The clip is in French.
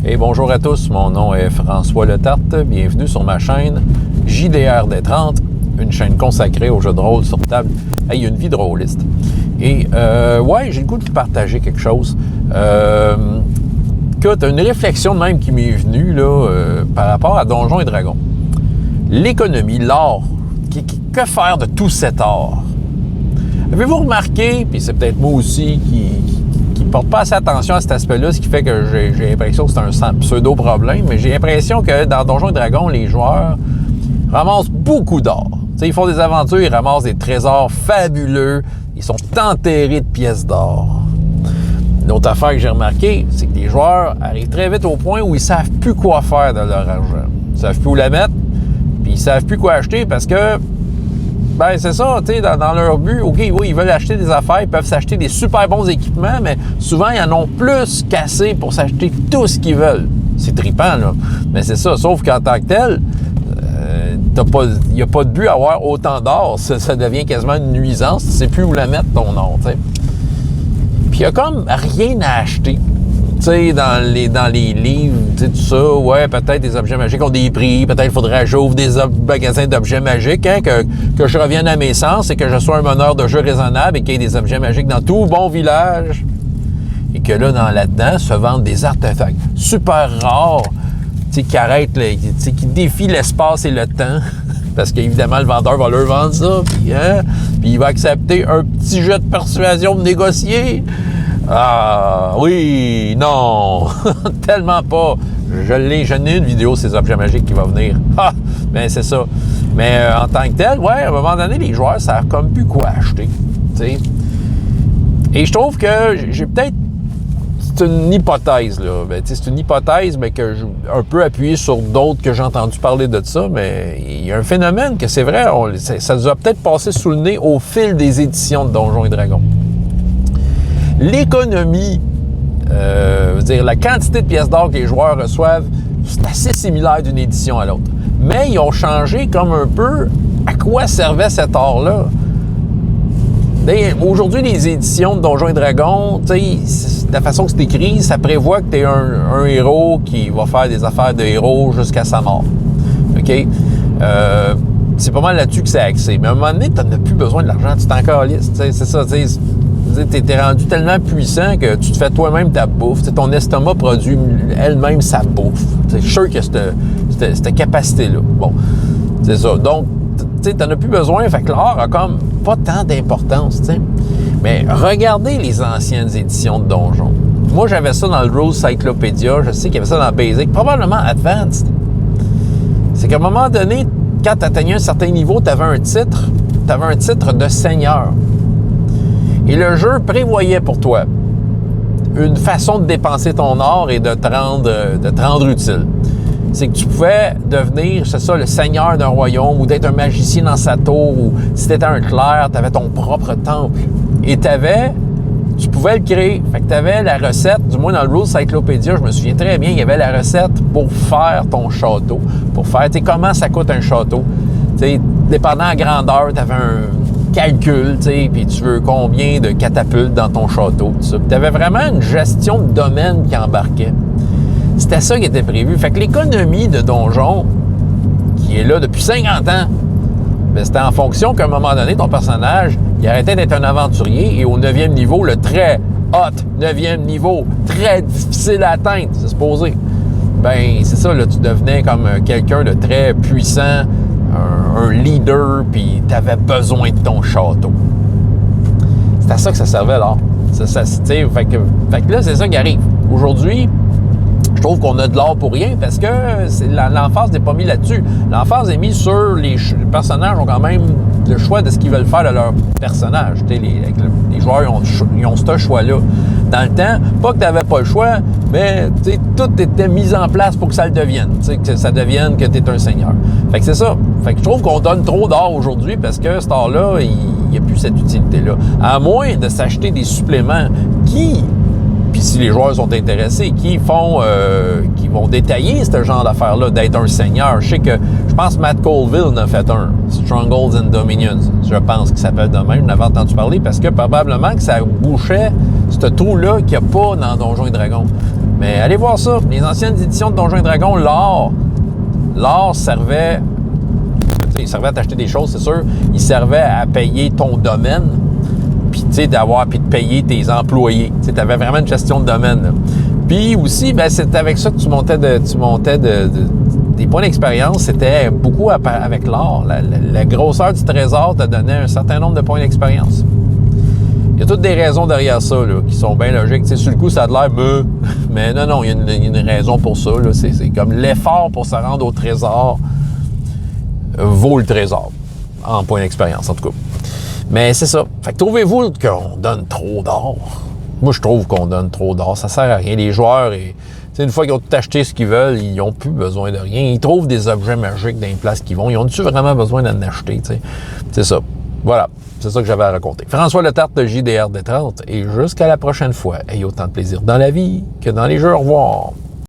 Et bonjour à tous, mon nom est François Letarte, bienvenue sur ma chaîne JDR des 30, une chaîne consacrée aux jeux de rôle sur table. Hey, une vie de rôliste. Et ouais, j'ai le goût de partager quelque chose. Écoute, une réflexion de même qui m'est venue là, par rapport à Donjons et Dragons. L'économie, l'art, que faire de tout cet art? Avez-vous remarqué, puis c'est peut-être moi aussi qui porte pas assez attention à cet aspect-là, ce qui fait que j'ai l'impression que c'est un pseudo-problème, mais j'ai l'impression que dans Donjons et Dragons, les joueurs ramassent beaucoup d'or. T'sais, ils font des aventures, ils ramassent des trésors fabuleux, ils sont enterrés de pièces d'or. Une autre affaire que j'ai remarqué, c'est que les joueurs arrivent très vite au point où ils savent plus quoi faire de leur argent. Ils savent plus où la mettre, puis ils savent plus quoi acheter parce que ben c'est ça, tu sais, dans leur but, OK, oui, ils veulent acheter des affaires, ils peuvent s'acheter des super bons équipements, mais souvent, ils en ont plus qu'assez pour s'acheter tout ce qu'ils veulent. C'est trippant, là. Mais c'est ça, sauf qu'en tant que tel, il n'y a pas de but à avoir autant d'or. Ça devient quasiment une nuisance. Tu sais plus où la mettre, ton or, tu sais. Puis il n'y a comme rien à acheter. Tu sais, dans les livres, tu sais, tout ça, ouais, peut-être des objets magiques ont des prix, peut-être il faudrait que j'ouvre des magasins d'objets magiques, hein, que je revienne à mes sens et que je sois un meneur de jeu raisonnable et qu'il y ait des objets magiques dans tout bon village. Et que là, là-dedans, se vendent des artefacts super rares, tu sais, qui arrêtent, tu sais, qui défient l'espace et le temps. Parce qu'évidemment, le vendeur va leur vendre ça, puis il va accepter un petit jet de persuasion de négocier. Ah, oui, non, tellement pas. J'en ai une vidéo, ces objets magiques qui va venir. Ah, ben c'est ça. Mais en tant que tel, ouais, à un moment donné, les joueurs savent comme plus quoi acheter, tu sais. Et je trouve que j'ai peut-être... C'est une hypothèse, là. Ben, c'est une hypothèse, mais que un peu appuyée sur d'autres que j'ai entendu parler de ça, mais il y a un phénomène que c'est vrai, ça nous a peut-être passé sous le nez au fil des éditions de Donjons et Dragons. L'économie, dire la quantité de pièces d'or que les joueurs reçoivent, c'est assez similaire d'une édition à l'autre. Mais ils ont changé comme un peu à quoi servait cet or-là. Aujourd'hui, les éditions de Donjons et Dragons, la façon que c'est écrit, ça prévoit que tu es un héros qui va faire des affaires de héros jusqu'à sa mort. OK? C'est pas mal là-dessus que c'est axé. Mais à un moment donné, tu n'en as plus besoin de l'argent, tu t'en calisses. C'est ça, tu es rendu tellement puissant que tu te fais toi-même ta bouffe. T'sais, ton estomac produit elle-même sa bouffe. Je suis sûr que cette capacité-là. Bon, c'est ça. Donc, tu n'en as plus besoin. Fait que l'art a comme pas tant d'importance. T'sais. Mais regardez les anciennes éditions de Donjons. Moi, j'avais ça dans le Rules Cyclopedia. Je sais qu'il y avait ça dans Basic. Probablement Advanced. C'est qu'à un moment donné, quand tu atteignais un certain niveau, tu avais un titre. Tu avais un titre de seigneur. Et le jeu prévoyait pour toi une façon de dépenser ton or et de te rendre utile. C'est que tu pouvais devenir, c'est ça, le seigneur d'un royaume ou d'être un magicien dans sa tour ou si tu étais un clerc, tu avais ton propre temple. Et tu pouvais le créer. Fait que tu avais la recette, du moins dans le Rules Cyclopedia, je me souviens très bien, il y avait la recette pour faire ton château. Pour faire, tu sais, comment ça coûte un château. Tu sais, dépendant de la grandeur, tu avais un calcul, tu sais, puis tu veux combien de catapultes dans ton château, tout ça. Tu avais vraiment une gestion de domaine qui embarquait. C'était ça qui était prévu. Fait que l'économie de Donjon, qui est là depuis 50 ans, bien, c'était en fonction qu'à un moment donné, ton personnage, il arrêtait d'être un aventurier et au 9e niveau, le très hot 9e niveau, très difficile à atteindre, c'est supposé. Ben, c'est ça, là, tu devenais comme quelqu'un de très puissant, un leader, puis tu avais besoin de ton château. C'est à ça que ça servait, là. Fait que là, c'est ça qui arrive. Aujourd'hui, je trouve qu'on a de l'or pour rien parce que l'emphase n'est pas mise là-dessus. L'emphase est mise sur les personnages ont quand même le choix de ce qu'ils veulent faire de leur personnage. Les joueurs ils ont ce choix-là. Dans le temps, pas que tu n'avais pas le choix, mais tout était mis en place pour que ça le devienne. Que ça devienne que tu es un seigneur. Fait que c'est ça. Fait que je trouve qu'on donne trop d'or aujourd'hui parce que cet or-là, il n'y a plus cette utilité-là. À moins de s'acheter des suppléments puis si les joueurs sont intéressés, qui vont détailler ce genre d'affaires-là, d'être un seigneur. Je pense que Matt Colville en a fait un, Strongholds and Dominions, je pense qu'il s'appelle de même, je n'avais entendu parler, parce que probablement que ça bouchait ce trou-là qu'il n'y a pas dans Donjons et Dragons. Mais allez voir ça. Les anciennes éditions de Donjons et Dragons, l'or servait... Il servait à t'acheter des choses, c'est sûr. Il servait à payer ton domaine, puis de payer tes employés. Tu avais vraiment une gestion de domaine. Là. Puis aussi, ben, c'est avec ça que tu montais des points d'expérience. C'était beaucoup avec l'or. La grosseur du trésor te donnait un certain nombre de points d'expérience. Il y a toutes des raisons derrière ça là, qui sont bien logiques. T'sais, sur le coup, ça a l'air mais non, il y a une raison pour ça. Là. C'est comme l'effort pour se rendre au trésor vaut le trésor, en point d'expérience, en tout cas. Mais c'est ça. Fait que trouvez-vous qu'on donne trop d'or? Moi, je trouve qu'on donne trop d'or. Ça sert à rien. Les joueurs, une fois qu'ils ont tout acheté ce qu'ils veulent, ils n'ont plus besoin de rien. Ils trouvent des objets magiques dans les places qu'ils vont. Ils ont-tu vraiment besoin d'en acheter? T'sais? C'est ça. Voilà. C'est ça que j'avais à raconter. François Letarte de JDR Détrante. Et jusqu'à la prochaine fois, ayez autant de plaisir dans la vie que dans les jeux. Au revoir.